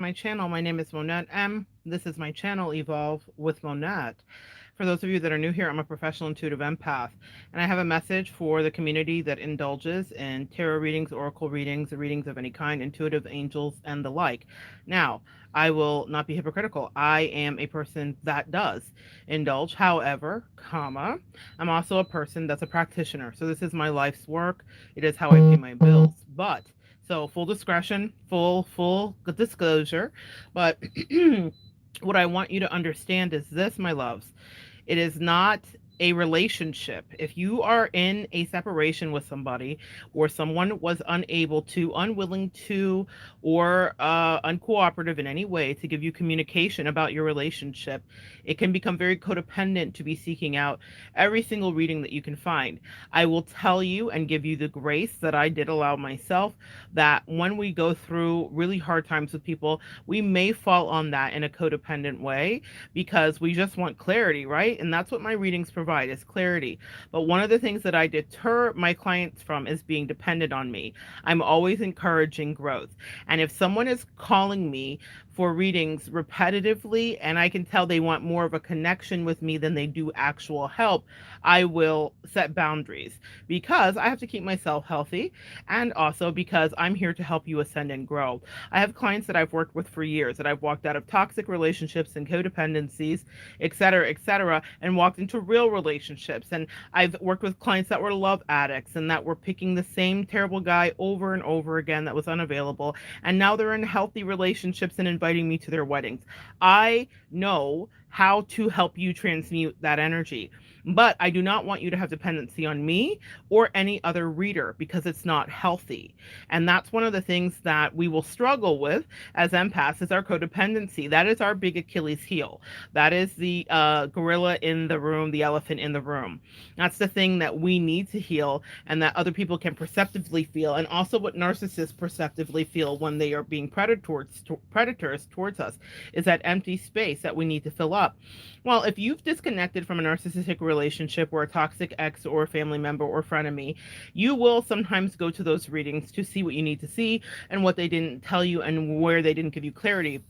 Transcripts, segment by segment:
my channel. My name is Monette M. This is my channel, Evolve with Monette. For those of you that are new here, I'm a professional intuitive empath, and I have a message for the community that indulges in tarot readings, oracle readings, readings of any kind, intuitive angels, and the like. Now, I will not be hypocritical. I am a person that does indulge. However, I'm also a person that's a practitioner. So this is my life's work. It is how I pay my bills. But so full discretion, full disclosure. But what I want you to understand is this, my loves. It is not a relationship. If you are in a separation with somebody, or someone was unwilling to, or uncooperative in any way to give you communication about your relationship, it can become very codependent to be seeking out every single reading that you can find. I will tell you and give you the grace that I did allow myself, that when we go through really hard times with people, we may fall on that in a codependent way because we just want clarity, right? And that's what my readings provide, is clarity. But one of the things that I deter my clients from is being dependent on me. I'm always encouraging growth. And if someone is calling me for readings repetitively and I can tell they want more of a connection with me than they do actual help, I will set boundaries because I have to keep myself healthy, and also because I'm here to help you ascend and grow. I have clients that I've worked with for years, that I've walked out of toxic relationships and codependencies, et cetera, and walked into real relationships. And I've worked with clients that were love addicts and that were picking the same terrible guy over and over again that was unavailable. And now they're in healthy relationships and inviting me to their weddings. I know how to help you transmute that energy. But I do not want you to have dependency on me or any other reader because it's not healthy. And that's one of the things that we will struggle with as empaths, is our codependency. That is our big Achilles heel. That is the gorilla in the room, the elephant in the room. That's the thing that we need to heal and that other people can perceptively feel, and also what narcissists perceptively feel when they are being predators towards us, is that empty space that we need to fill up. Well, if you've disconnected from a narcissistic relationship or a toxic ex or family member or frenemy, you will sometimes go to those readings to see what you need to see and what they didn't tell you and where they didn't give you clarity.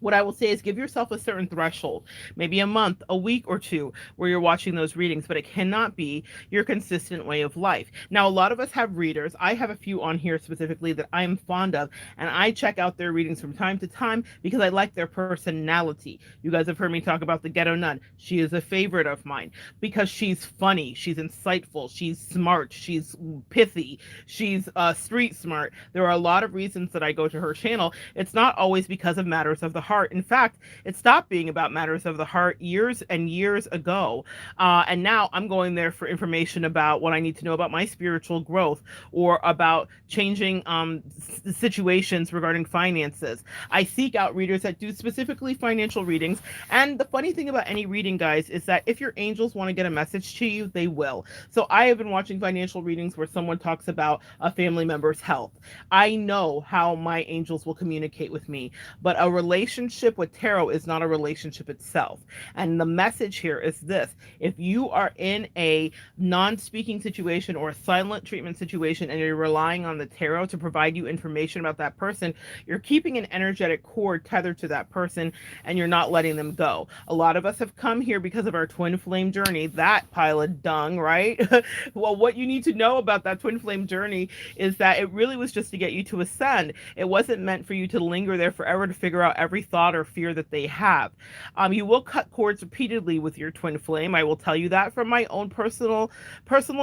What I will say is give yourself a certain threshold, maybe a month, a week or two, where you're watching those readings, but it cannot be your consistent way of life. Now, a lot of us have readers. I have a few on here specifically that I'm fond of, and I check out their readings from time to time because I like their personality. You guys have heard me talk about the Ghetto Nun. She is a favorite of mine because she's funny, she's insightful, she's smart, she's pithy, she's street smart. There are a lot of reasons that I go to her channel. It's not always because of matters of the heart. In fact, it stopped being about matters of the heart years and years ago. And now I'm going there for information about what I need to know about my spiritual growth, or about changing situations regarding finances. I seek out readers that do specifically financial readings. And the funny thing about any reading, guys, is that if your angels want to get a message to you, they will. So I have been watching financial readings where someone talks about a family member's health. I know how my angels will communicate with me, but a relationship with tarot is not a relationship itself. And the message here is this: if you are in a non-speaking situation or a silent treatment situation and you're relying on the tarot to provide you information about that person, you're keeping an energetic cord tethered to that person and you're not letting them go. A lot of us have come here because of our twin flame journey, that pile of dung, right? Well, what you need to know about that twin flame journey is that it really was just to get you to ascend. It wasn't meant for you to linger there forever to figure out every thought or fear that they have. You will cut cords repeatedly with your twin flame. I will tell you that from my own personal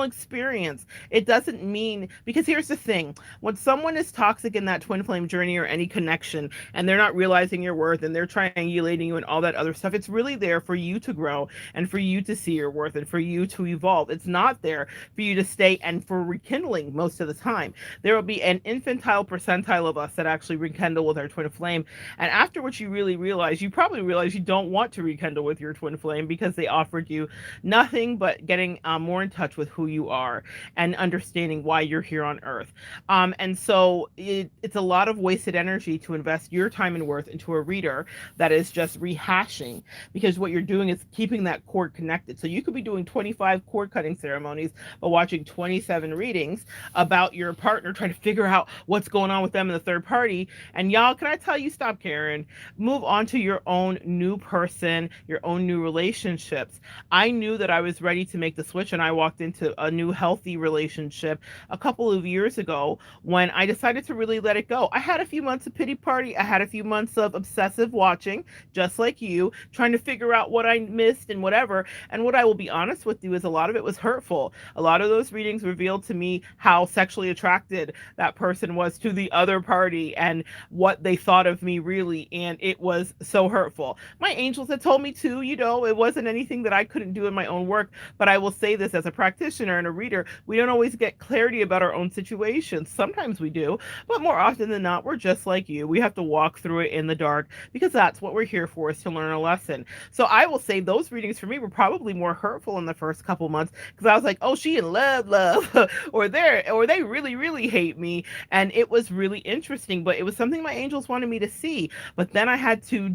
experience. It doesn't mean, because here's the thing: when someone is toxic in that twin flame journey or any connection, and they're not realizing your worth and they're triangulating you and all that other stuff, it's really there for you to grow and for you to see your worth and for you to evolve. It's not there for you to stay and for rekindling most of the time. There will be an infantile percentile of us that actually rekindle with our twin flame, and after after what you really realize, you probably realize you don't want to rekindle with your twin flame because they offered you nothing but getting more in touch with who you are and understanding why you're here on earth. And so it's a lot of wasted energy to invest your time and worth into a reader that is just rehashing, because what you're doing is keeping that cord connected. So you could be doing 25 cord cutting ceremonies, but watching 27 readings about your partner, trying to figure out what's going on with them in the third party. And y'all, can I tell you, stop caring. Move on to your own new person, your own new relationships. I knew that I was ready to make the switch, and I walked into a new healthy relationship a couple of years ago when I decided to really let it go. I had a few months of pity party. I had a few months of obsessive watching, just like you, trying to figure out what I missed and whatever. And what I will be honest with you is a lot of it was hurtful. A lot of those readings revealed to me how sexually attracted that person was to the other party and what they thought of me really. And it was so hurtful. My angels had told me too, it wasn't anything that I couldn't do in my own work. But I will say this, as a practitioner and a reader, we don't always get clarity about our own situations. Sometimes we do, but more often than not, we're just like you. We have to walk through it in the dark because that's what we're here for, is to learn a lesson. So I will say those readings for me were probably more hurtful in the first couple months, because I was like, oh, she in love, or they really, really hate me. And it was really interesting, but it was something my angels wanted me to see. But then I had to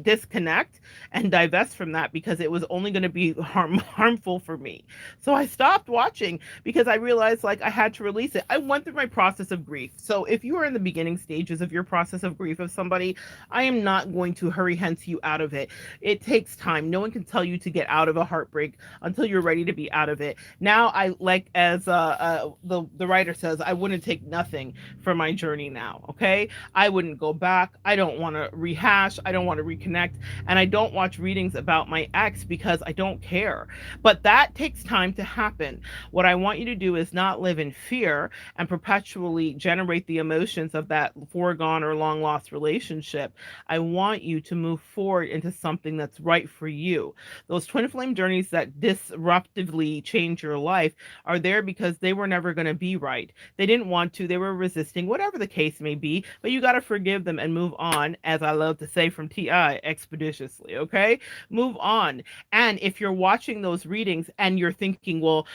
disconnect and divest from that because it was only going to be harmful for me. So I stopped watching because I realized like I had to release it. I went through my process of grief. So if you are in the beginning stages of your process of grief of somebody, I am not going to hurry hence you out of it. It takes time. No one can tell you to get out of a heartbreak until you're ready to be out of it. Now I like, as the writer says, I wouldn't take nothing for my journey now. Okay, I wouldn't go back. I don't want to rehash. I don't want to reconnect, and I don't watch readings about my ex because I don't care. But that takes time to happen. What I want you to do is not live in fear and perpetually generate the emotions of that foregone or long lost relationship. I want you to move forward into something that's right for you. Those twin flame journeys that disruptively change your life are there because they were never going to be right. They didn't want to, they were resisting, whatever the case may be, but you got to forgive them and move on, as I love to say from TI, expeditiously, okay? Move on. And if you're watching those readings and you're thinking, well,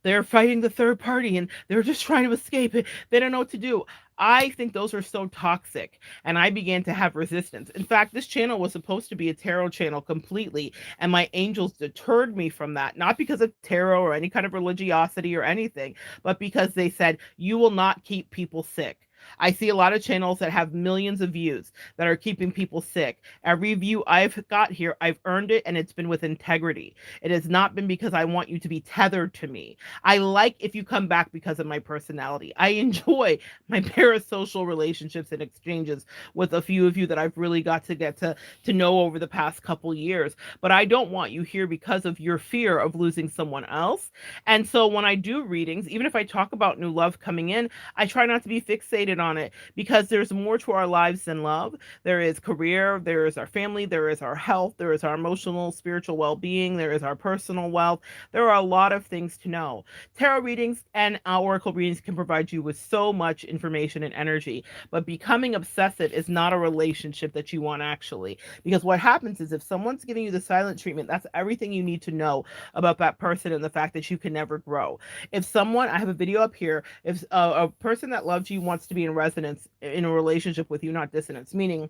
they're fighting the third party and they're just trying to escape it, they don't know what to do. I think those are so toxic, and I began to have resistance. In fact, this channel was supposed to be a tarot channel completely, and my angels deterred me from that, not because of tarot or any kind of religiosity or anything, but because they said, you will not keep people sick. I see a lot of channels that have millions of views that are keeping people sick. Every view I've got here, I've earned it, and it's been with integrity. It has not been because I want you to be tethered to me. I like if you come back because of my personality. I enjoy my parasocial relationships and exchanges with a few of you that I've really got to get to know over the past couple years. But I don't want you here because of your fear of losing someone else. And so when I do readings, even if I talk about new love coming in, I try not to be fixated on it, because there's more to our lives than love. There is career, there is our family, there is our health, there is our emotional, spiritual well-being, there is our personal wealth. There are a lot of things to know. Tarot readings and oracle readings can provide you with so much information and energy, but becoming obsessive is not a relationship that you want, actually, because what happens is if someone's giving you the silent treatment, that's everything you need to know about that person and the fact that you can never grow. If someone, I have a video up here, if a person that loves you wants to be in resonance in a relationship with you, not dissonance, meaning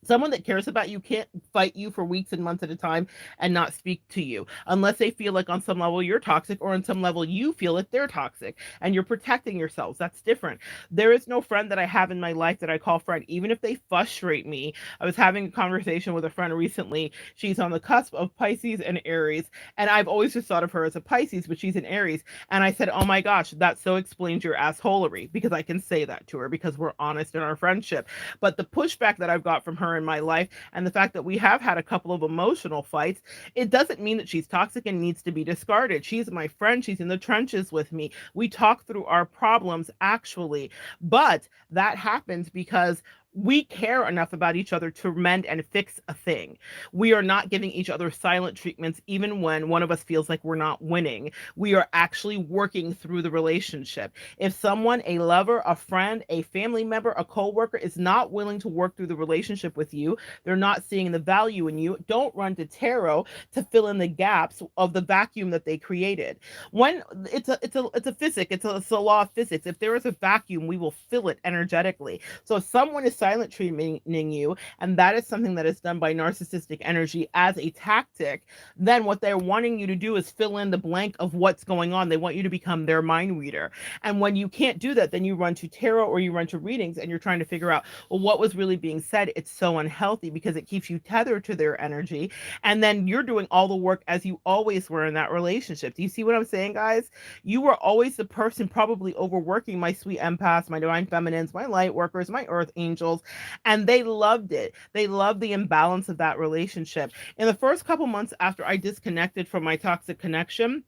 someone that cares about you can't fight you for weeks and months at a time and not speak to you unless they feel like on some level you're toxic, or on some level you feel like they're toxic and you're protecting yourselves. That's different. There is no friend that I have in my life that I call friend, even if they frustrate me. I was having a conversation with a friend recently. She's on the cusp of Pisces and Aries, and I've always just thought of her as a Pisces, but she's an Aries. And I said, oh my gosh, that so explains your assholery, because I can say that to her because we're honest in our friendship. But the pushback that I've got from her in my life, and the fact that we have had a couple of emotional fights, it doesn't mean that she's toxic and needs to be discarded. She's my friend. She's in the trenches with me. We talk through our problems, actually. But that happens because we care enough about each other to mend and fix a thing. We are not giving each other silent treatments, even when one of us feels like we're not winning. We are actually working through the relationship. If someone, a lover, a friend, a family member, a coworker, is not willing to work through the relationship with you, they're not seeing the value in you, don't run to tarot to fill in the gaps of the vacuum that they created. When it's a physics, it's a law of physics. If there is a vacuum, we will fill it energetically. So if someone is silent treating you, and that is something that is done by narcissistic energy as a tactic, then what they're wanting you to do is fill in the blank of what's going on. They want you to become their mind reader. And when you can't do that, then you run to tarot or you run to readings and you're trying to figure out, well, what was really being said. It's so unhealthy because it keeps you tethered to their energy. And then you're doing all the work as you always were in that relationship. Do you see what I'm saying, guys? You were always the person probably overworking my sweet empaths, my divine feminines, my light workers, my earth angels, and they loved it. They loved the imbalance of that relationship. In the first couple months after I disconnected from my toxic connection,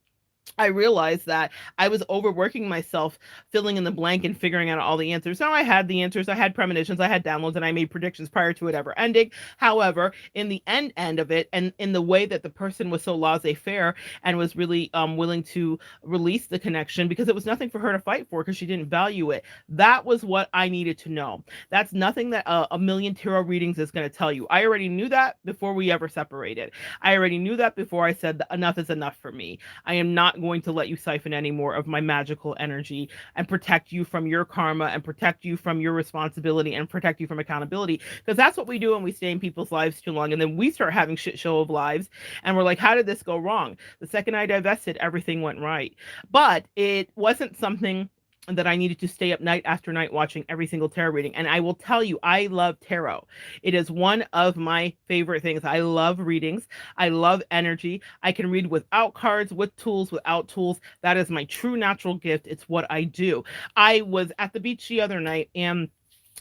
I realized that I was overworking myself, filling in the blank and figuring out all the answers. Now I had the answers, I had premonitions, I had downloads, and I made predictions prior to it ever ending. However, in the end of it, and in the way that the person was so laissez-faire and was really willing to release the connection because it was nothing for her to fight for because she didn't value it. That was what I needed to know. That's nothing that a million tarot readings is going to tell you. I already knew that before we ever separated. I already knew that before I said that enough is enough for me. I am not going to let you siphon any more of my magical energy and protect you from your karma and protect you from your responsibility and protect you from accountability. Because that's what we do when we stay in people's lives too long. And then we start having shit show of lives. And we're like, how did this go wrong? The second I divested, everything went right. But it wasn't something that I needed to stay up night after night watching every single tarot reading. And I will tell you, I love tarot. It is one of my favorite things. I love readings. I love energy. I can read without cards, with tools, without tools. That is my true natural gift. It's what I do. I was at the beach the other night and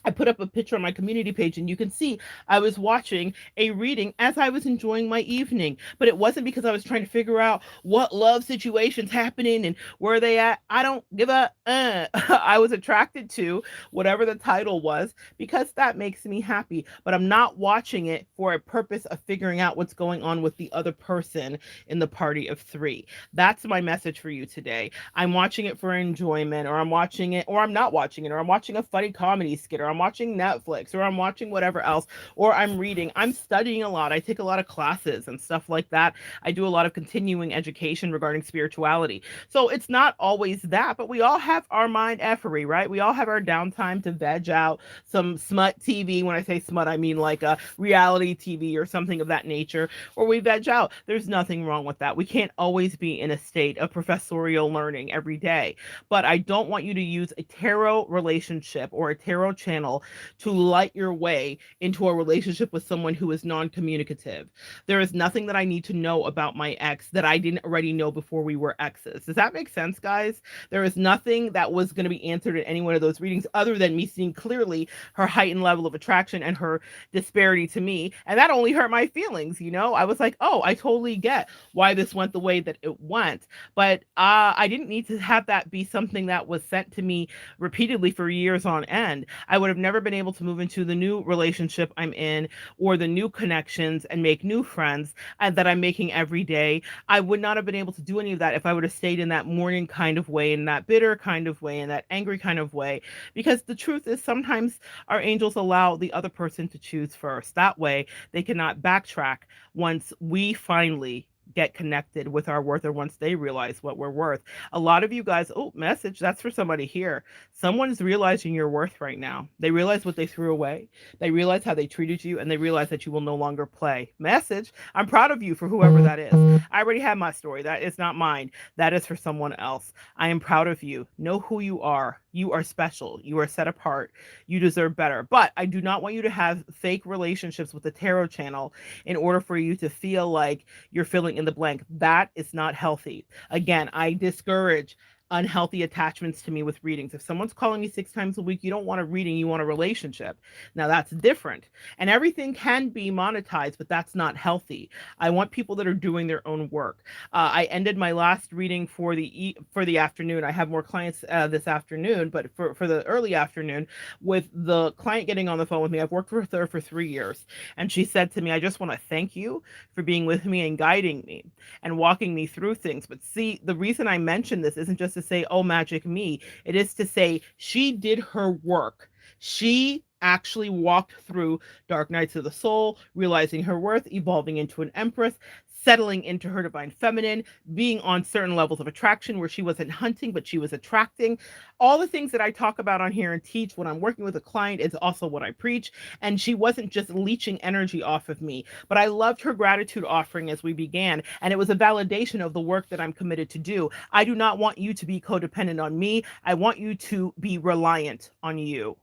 I put up a picture on my community page and you can see I was watching a reading as I was enjoying my evening. But it wasn't because I was trying to figure out what love situation's happening and where they at. I don't give a I was attracted to whatever the title was because that makes me happy. But I'm not watching it for a purpose of figuring out what's going on with the other person in the party of three. That's my message for you today. I'm watching it for enjoyment, or I'm watching it, or I'm not watching it, or I'm watching a funny comedy skit, or I'm watching Netflix, or I'm watching whatever else, or I'm reading. I'm studying a lot. I take a lot of classes and stuff like that. I do a lot of continuing education regarding spirituality. So it's not always that, but we all have our mind effery, right? We all have our downtime to veg out some smut TV. When I say smut, I mean like a reality TV or something of that nature, or we veg out. There's nothing wrong with that. We can't always be in a state of professorial learning every day, but I don't want you to use a tarot relationship or a tarot channel to light your way into a relationship with someone who is non-communicative. There is nothing that I need to know about my ex that I didn't already know before we were exes. Does that make sense, guys? There is nothing that was going to be answered in any one of those readings other than me seeing clearly her heightened level of attraction and her disparity to me. And that only hurt my feelings, you know? I was like, oh, I totally get why this went the way that it went. But I didn't need to have that be something that was sent to me repeatedly for years on end. I would have never been able to move into the new relationship I'm in or the new connections and make new friends that I'm making every day. I would not have been able to do any of that if I would have stayed in that mourning kind of way, in that bitter kind of way, in that angry kind of way. Because the truth is sometimes our angels allow the other person to choose first. That way they cannot backtrack once we finally get connected with our worth, or once they realize what we're worth. A lot of you guys, oh, message, that's for somebody here. Someone's realizing your worth right now. They realize what they threw away. They realize how they treated you, and they realize that you will no longer play. Message, I'm proud of you for whoever that is. I already have my story. That is not mine. That is for someone else. I am proud of you. Know who you are. You are special. You are set apart. You deserve better. But I do not want you to have fake relationships with the tarot channel in order for you to feel like you're filling in the blank. That is not healthy. Again, I discourage unhealthy attachments to me with readings. If someone's calling you 6 times a week, you don't want a reading, you want a relationship. Now that's different. And everything can be monetized, but that's not healthy. I want people that are doing their own work. I ended my last reading for the afternoon. I have more clients this afternoon, but for the early afternoon, with the client getting on the phone with me. I've worked with her for 3 years, and she said to me, "I just want to thank you for being with me and guiding me and walking me through things." But see, the reason I mention this isn't just to say, "Oh, magic me." It is to say she did her work. She actually walked through dark nights of the soul, realizing her worth, evolving into an empress, settling into her divine feminine, being on certain levels of attraction where she wasn't hunting, but she was attracting. All the things that I talk about on here and teach when I'm working with a client is also what I preach. And she wasn't just leeching energy off of me, but I loved her gratitude offering as we began. And it was a validation of the work that I'm committed to do. I do not want you to be codependent on me. I want you to be reliant on you.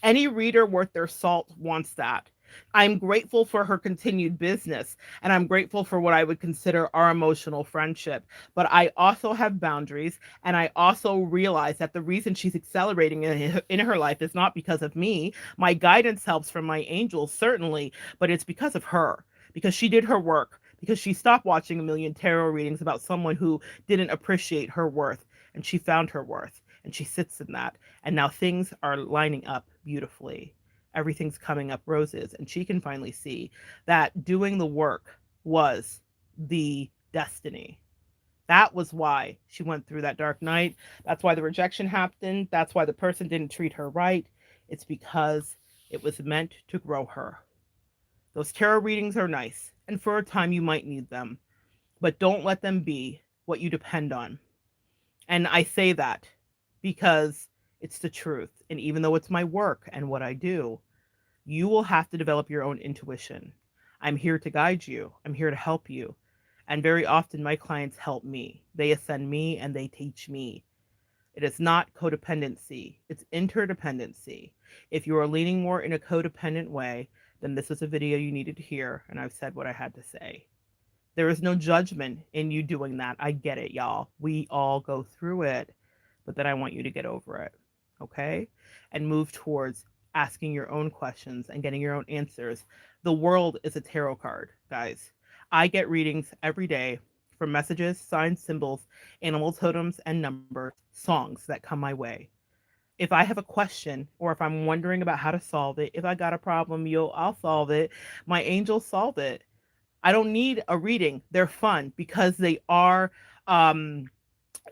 Any reader worth their salt wants that. I'm grateful for her continued business, and I'm grateful for what I would consider our emotional friendship. But I also have boundaries, and I also realize that the reason she's accelerating in her life is not because of me. My guidance helps from my angels, certainly, but it's because of her, because she did her work, because she stopped watching a million tarot readings about someone who didn't appreciate her worth, and she found her worth, and she sits in that. And now things are lining up beautifully. Everything's coming up roses, and she can finally see that doing the work was the destiny. That was why she went through that dark night. That's why the rejection happened. That's why the person didn't treat her right. It's because it was meant to grow her. Those tarot readings are nice, and for a time you might need them, but don't let them be what you depend on. And I say that because it's the truth. And even though it's my work and what I do, you will have to develop your own intuition. I'm here to guide you. I'm here to help you. And very often my clients help me. They ascend me and they teach me. It is not codependency, it's interdependency. If you are leaning more in a codependent way, then this is a video you needed to hear, and I've said what I had to say. There is no judgment in you doing that. I get it, y'all. We all go through it, but then I want you to get over it, okay? And move towards asking your own questions and getting your own answers. The world is a tarot card, guys. I get readings every day from messages, signs, symbols, animal totems, and numbers, songs that come my way. If I have a question or if I'm wondering about how to solve it, if I got a problem, I'll solve it. My angels solve it. I don't need a reading. They're fun because they are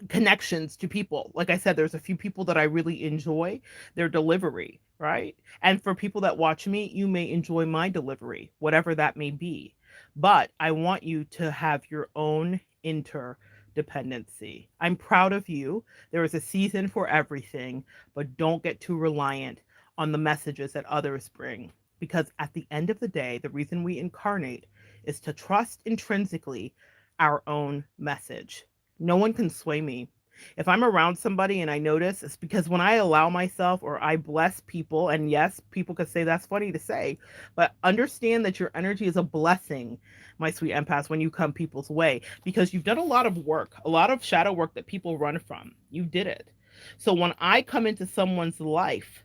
connections to people. Like I said, there's a few people that I really enjoy their delivery, right? And for people that watch me, you may enjoy my delivery, whatever that may be. But I want you to have your own interdependency. I'm proud of you. There is a season for everything, but don't get too reliant on the messages that others bring. Because at the end of the day, the reason we incarnate is to trust intrinsically our own message. No one can sway me. If I'm around somebody and I notice, it's because when I allow myself or I bless people, and yes, people could say that's funny to say, but understand that your energy is a blessing, my sweet empaths, when you come people's way, because you've done a lot of work, a lot of shadow work that people run from. You did it. So when I come into someone's life,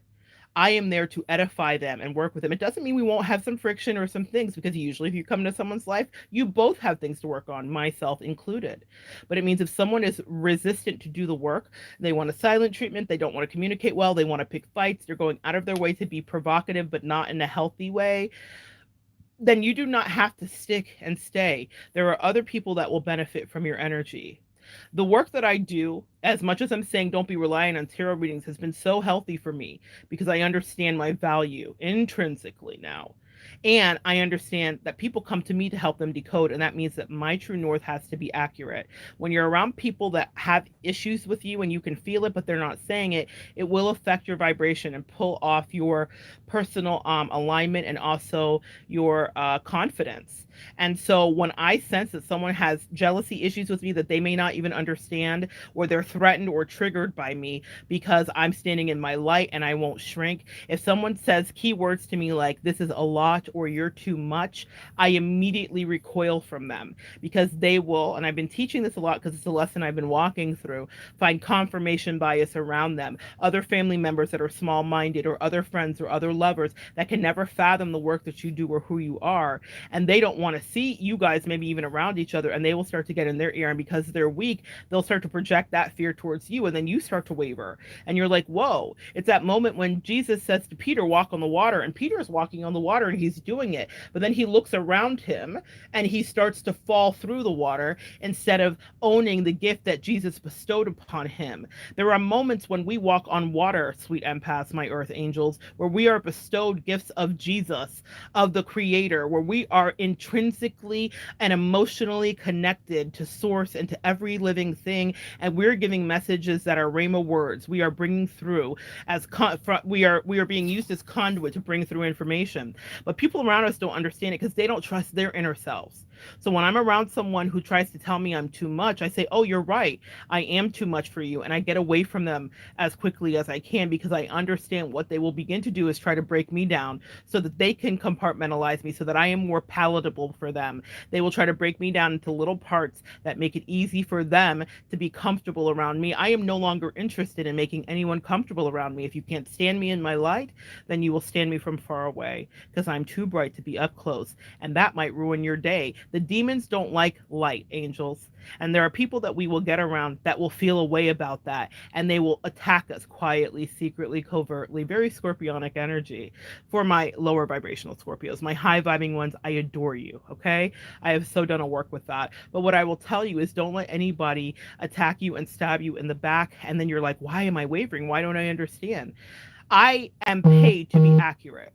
I am there to edify them and work with them. It doesn't mean we won't have some friction or some things, because usually if you come into someone's life, you both have things to work on, myself included. But it means if someone is resistant to do the work, they want a silent treatment, they don't want to communicate well, they want to pick fights, they're going out of their way to be provocative, but not in a healthy way, then you do not have to stick and stay. There are other people that will benefit from your energy. The work that I do, as much as I'm saying don't be reliant on tarot readings, has been so healthy for me because I understand my value intrinsically now. And I understand that people come to me to help them decode, and that means that my true north has to be accurate. When you're around people that have issues with you and you can feel it, but they're not saying it, it will affect your vibration and pull off your personal alignment and also your confidence. And so when I sense that someone has jealousy issues with me that they may not even understand, or they're threatened or triggered by me because I'm standing in my light and I won't shrink, if someone says keywords to me like, "This is a lie," lot or you're too much, I immediately recoil from them because they will, and I've been teaching this a lot because it's a lesson I've been walking through, find confirmation bias around them, other family members that are small minded, or other friends or other lovers that can never fathom the work that you do or who you are. And they don't want to see you guys maybe even around each other, and they will start to get in their ear. And because they're weak, they'll start to project that fear towards you. And then you start to waver. And you're like, whoa, it's that moment when Jesus says to Peter, walk on the water. And Peter is walking on the water and he's doing it. But then he looks around him and he starts to fall through the water instead of owning the gift that Jesus bestowed upon him. There are moments when we walk on water, sweet empaths, my earth angels, where we are bestowed gifts of Jesus, of the Creator, where we are intrinsically and emotionally connected to Source and to every living thing, and we're giving messages that are Rhema words. We are bringing through as we are being used as conduit to bring through information. But people around us don't understand it because they don't trust their inner selves. So when I'm around someone who tries to tell me I'm too much, I say, oh, you're right. I am too much for you. And I get away from them as quickly as I can because I understand what they will begin to do is try to break me down so that they can compartmentalize me so that I am more palatable for them. They will try to break me down into little parts that make it easy for them to be comfortable around me. I am no longer interested in making anyone comfortable around me. If you can't stand me in my light, then you will stand me from far away because I'm too bright to be up close. And that might ruin your day. The demons don't like light, angels. And there are people that we will get around that will feel a way about that. And they will attack us quietly, secretly, covertly, very scorpionic energy. For my lower vibrational Scorpios, my high vibing ones, I adore you, okay? I have so done a work with that. But what I will tell you is don't let anybody attack you and stab you in the back. And then you're like, why am I wavering? Why don't I understand? I am paid to be accurate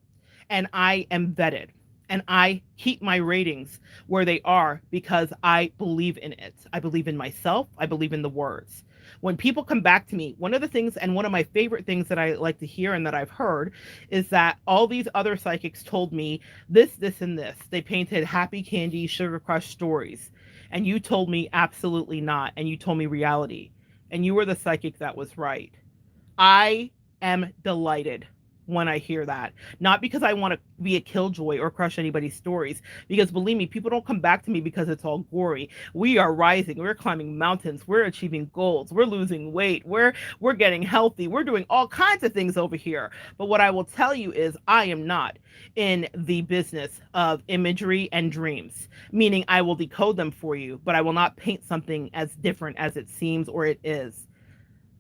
and I am vetted. And I keep my ratings where they are because I believe in it. I believe in myself. I believe in the words. When people come back to me, one of the things and one of my favorite things that I like to hear and that I've heard is that all these other psychics told me this, this, and this. They painted happy candy, sugar crush stories. And you told me absolutely not. And you told me reality. And you were the psychic that was right. I am delighted when I hear that. Not because I want to be a killjoy or crush anybody's stories, because believe me, people don't come back to me because it's all gory. We are rising, we're climbing mountains, we're achieving goals, we're losing weight, we're getting healthy, we're doing all kinds of things over here. But what I will tell you is I am not in the business of imagery and dreams, meaning I will decode them for you, but I will not paint something as different as it seems or it is.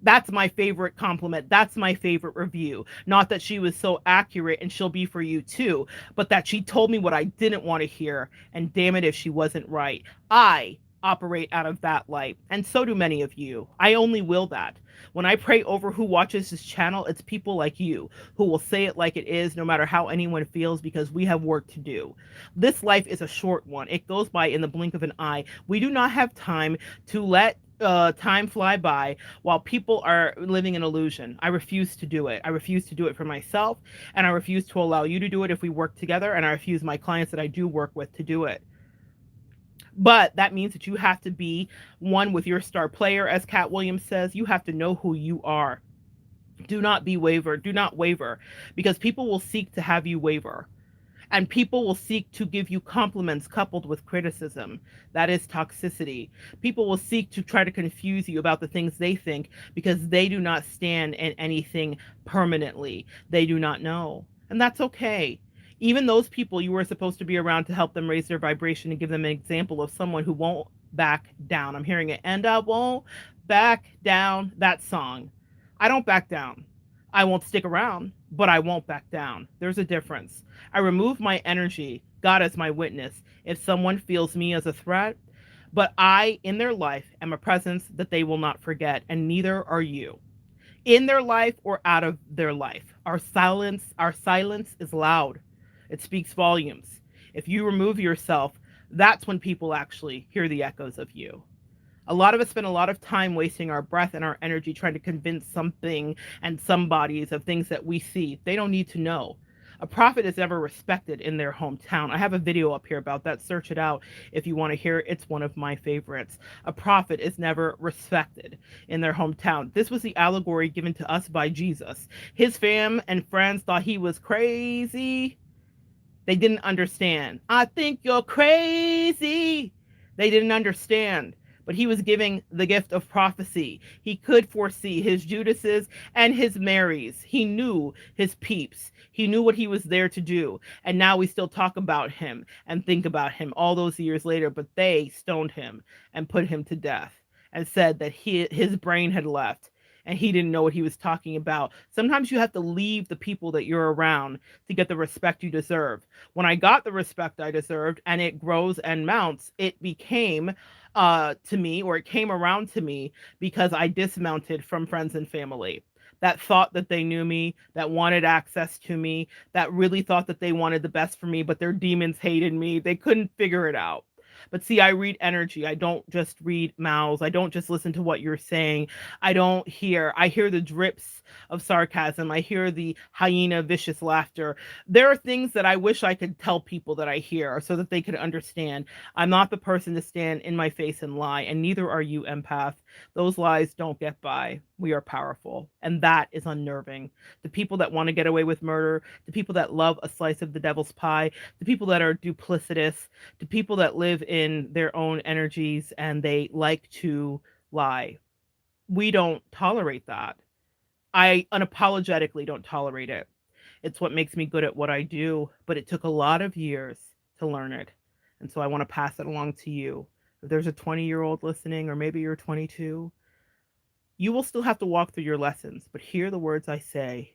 That's my favorite compliment. That's my favorite review. Not that she was so accurate and she'll be for you too, but that she told me what I didn't want to hear. And damn it if she wasn't right. I operate out of that light. And so do many of you. I only will that. When I pray over who watches this channel, it's people like you who will say it like it is, no matter how anyone feels, because we have work to do. This life is a short one. It goes by in the blink of an eye. We do not have time to let time fly by while people are living in illusion. I refuse to do it. I refuse to do it for myself, and I refuse to allow you to do it if we work together, and I refuse my clients that I do work with to do it. But that means that you have to be one with your star player, as Cat Williams says. You have to know who you are. Do not be waver. Do not waver, because people will seek to have you waver. And people will seek to give you compliments coupled with criticism. That is toxicity. People will seek to try to confuse you about the things they think because they do not stand in anything permanently. They do not know. And that's okay. Even those people you were supposed to be around to help them raise their vibration and give them an example of someone who won't back down. I'm hearing it. And I won't back down. That song. I don't back down. I won't stick around, but I won't back down. There's a difference. I remove my energy, God as my witness, if someone feels me as a threat, but I, in their life, am a presence that they will not forget, and neither are you. In their life or out of their life, our silence is loud. It speaks volumes. If you remove yourself, that's when people actually hear the echoes of you. A lot of us spend a lot of time wasting our breath and our energy trying to convince something and somebodies of things that we see. They don't need to know. A prophet is never respected in their hometown. I have a video up here about that. Search it out if you want to hear it. It's one of my favorites. A prophet is never respected in their hometown. This was the allegory given to us by Jesus. His fam and friends thought he was crazy. They didn't understand. I think you're crazy. They didn't understand. But he was giving the gift of prophecy. He could foresee his Judases and his Marys. He knew his peeps. He knew what he was there to do. And now we still talk about him and think about him all those years later. But they stoned him and put him to death and said that his brain had left and he didn't know what he was talking about. Sometimes you have to leave the people that you're around to get the respect you deserve. When I got the respect I deserved and it grows and mounts, it became to me, or it came around to me because I dismounted from friends and family that thought that they knew me, that wanted access to me, that really thought that they wanted the best for me, but their demons hated me. They couldn't figure it out. But see, I read energy. I don't just read mouths. I don't just listen to what you're saying. I hear the drips of sarcasm. I hear the hyena vicious laughter. There are things that I wish I could tell people that I hear so that they could understand. I'm not the person to stand in my face and lie, and neither are you, empath. Those lies don't get by. We are powerful, and that is unnerving. The people that want to get away with murder, the people that love a slice of the devil's pie, the people that are duplicitous, the people that live in their own energies and they like to lie. We don't tolerate that. I unapologetically don't tolerate it. It's what makes me good at what I do, but it took a lot of years to learn it. And so I want to pass it along to you. If there's a 20-year-old listening, or maybe you're 22, you will still have to walk through your lessons, but hear the words I say.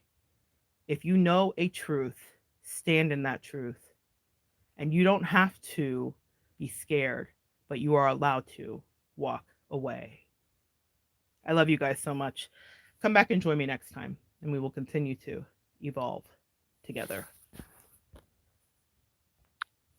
If you know a truth, stand in that truth. And you don't have to be scared, but you are allowed to walk away. I love you guys so much. Come back and join me next time, and we will continue to evolve together.